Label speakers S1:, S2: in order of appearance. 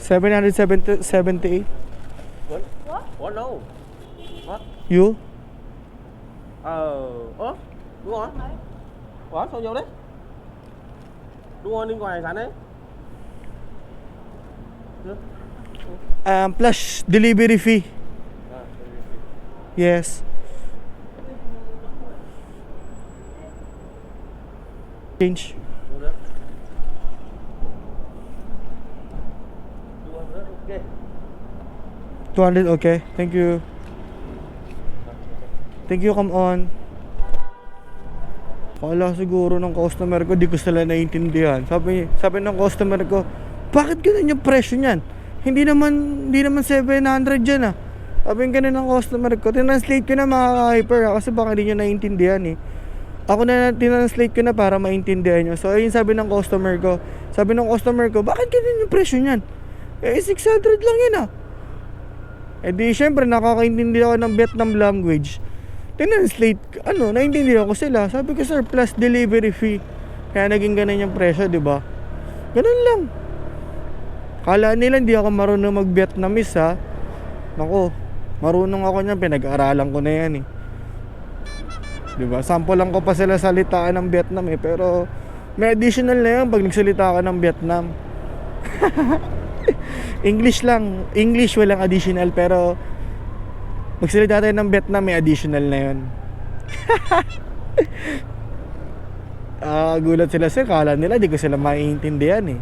S1: 778.
S2: What? What? No. What?
S1: You?
S2: Đúng rồi. Ủa sao vô đấy? Đúng rồi, bên ngoài sẵn đấy.
S1: Plus delivery fee. Yes. Change. 200, okay. Thank you. Thank you, come on. Kala siguro ng customer ko, di ko sila naiintindihan. Sabi ng customer ko, bakit ganun yung presyo niyan? Hindi naman 700 dyan ah. Sabi ng ganun ng customer ko, tinranslate ko na mga hyper kasi baka hindi nyo naiintindihan eh. Ako na tinranslate ko na para maintindihan nyo. So ayun sabi ng customer ko, bakit ganun yung presyo niyan? 600 lang yun ah. Di syempre nakakaintindi ako ng Vietnam language. Tinranslate, naintindihan ko sila. Sabi ko, sir, plus delivery fee. Kaya naging ganun yung presyo, di ba? Ganun lang. Kala nila hindi ako marunong mag-Vietnamese ha. Naku, marunong ako niyan, pinag-aralan ko na yan eh. Di ba? Sample lang ko pa sila salitaan ng Vietnam eh. Pero may additional na yan pag nagsalita ka ng Vietnam. English lang. English walang additional pero magsalita tayo ng Vietnam, may additional na yun. Gulat sila sir, kala nila di ko sila maiintindihan eh.